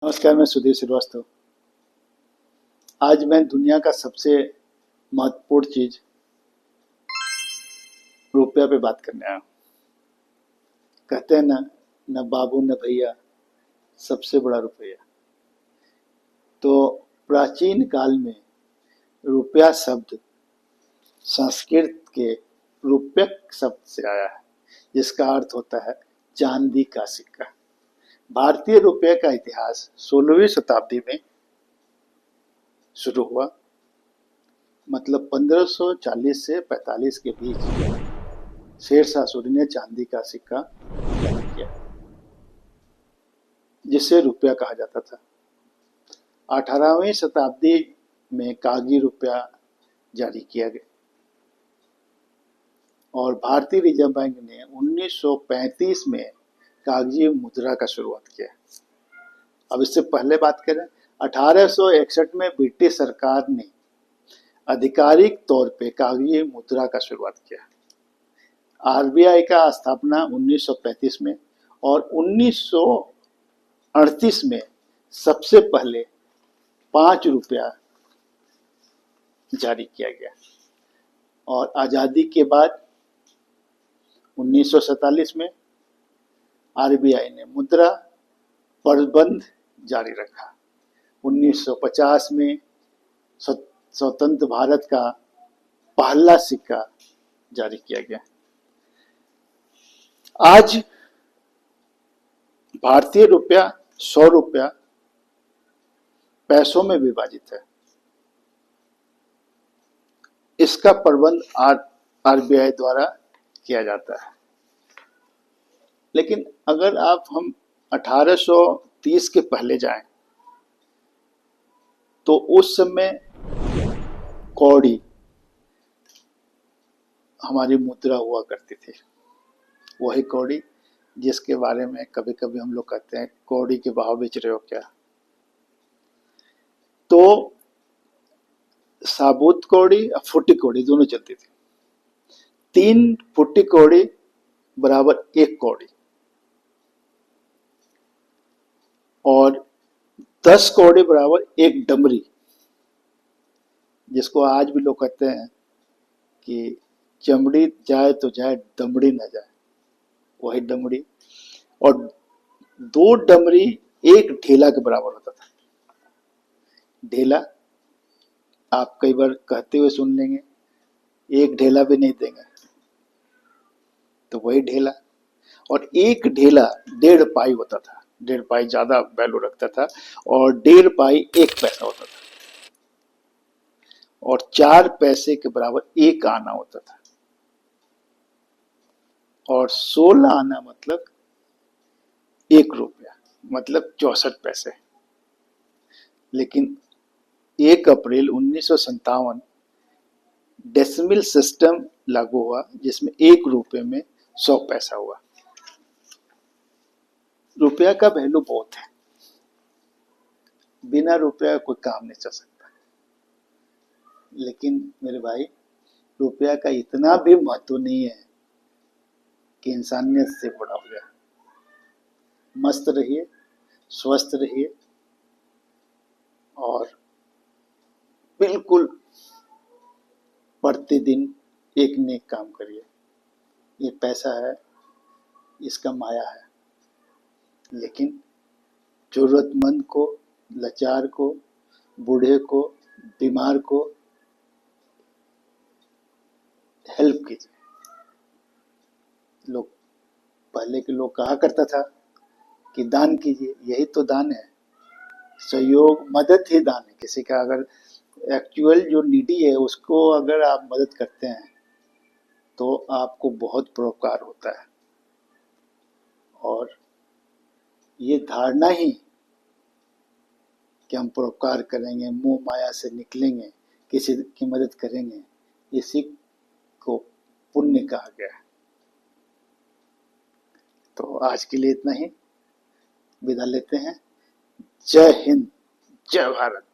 नमस्कार, मैं सुधीर श्रीवास्तव। आज मैं दुनिया का सबसे महत्वपूर्ण चीज रुपया पे बात करने आया हूं। कहते हैं ना, न बाबू न भैया, सबसे बड़ा रुपया। तो प्राचीन काल में रुपया शब्द संस्कृत के रुप्यक शब्द से आया है, जिसका अर्थ होता है चांदी का सिक्का। भारतीय रुपये का इतिहास 16वीं शताब्दी में शुरू हुआ। मतलब 1540 से 45 के बीच शेरशाह सूरी ने चांदी का सिक्का जारी किया, जिसे रुपया कहा जाता था। 18वीं शताब्दी में कागजी रुपया जारी किया गया और भारतीय रिजर्व बैंक ने 1935 में कागजी मुद्रा का शुरुआत किया। अब इससे पहले बात करें, 1861 में ब्रिटिश सरकार ने आधिकारिक तौर पे कागजी मुद्रा का शुरुआत किया। आरबीआई का स्थापना 1935 में और 1938 में सबसे पहले 5 रुपया जारी किया गया और आज़ादी के बाद 1947 में आरबीआई ने मुद्रा प्रबंध जारी रखा। 1950 में स्वतंत्र भारत का पहला सिक्का जारी किया गया। आज भारतीय रुपया 100 रुपया पैसों में विभाजित है। इसका प्रबंध आरबीआई द्वारा किया जाता है। लेकिन अगर हम 1830 के पहले जाएं, तो उस समय कौड़ी हमारी मुद्रा हुआ करती थी। वही कौड़ी जिसके बारे में कभी कभी हम लोग कहते हैं कौड़ी के भाव बेच रहे हो क्या। तो साबुत कौड़ी और फुटी कौड़ी दोनों चलती थी। 3 फुटी कौड़ी बराबर 1 कौड़ी और 10 कौड़ी बराबर 1 डमरी, जिसको आज भी लोग कहते हैं कि चमड़ी जाए तो जाए, दमड़ी ना जाए, वही डमरी। और 2 डमरी 1 ढेला के बराबर होता था। ढेला आप कई बार कहते हुए सुन लेंगे, 1 ढेला भी नहीं देंगे, तो वही ढेला। और 1 ढेला 1.5 पाई होता था। 1.5 पाई ज्यादा वैल्यू रखता था और 1.5 पाई 1 पैसा होता था और 4 पैसे के बराबर 1 आना होता था और 16 आना मतलब 1 रुपया, मतलब 64 पैसे। लेकिन 1 अप्रैल 1957 डेसिमल सिस्टम लागू हुआ, जिसमें 1 रुपये में 100 पैसा हुआ। रुपया का वैल्यू बहुत है। बिना रुपया कोई काम नहीं चल सकता। लेकिन मेरे भाई, रुपया का इतना भी महत्व नहीं है कि इंसानियत से बड़ा हो जाए। मस्त रहिए, स्वस्थ रहिए और बिल्कुल प्रतिदिन एक नेक काम करिए। ये पैसा है, इसका माया है, लेकिन जरूरतमंद को, लाचार को, बूढ़े को, बीमार को हेल्प कीजिए। लोग पहले के लोग कहा करता था कि दान कीजिए, यही तो दान है। सहयोग, मदद ही दान है। किसी का अगर एक्चुअल जो नीडी है उसको अगर आप मदद करते हैं तो आपको बहुत परोपकार होता है। और ये धारणा ही कि हम परोपकार करेंगे, मोह माया से निकलेंगे, किसी की मदद करेंगे, इसी को पुण्य कहा गया है। तो आज के लिए इतना ही, विदा लेते हैं। जय हिंद, जय भारत।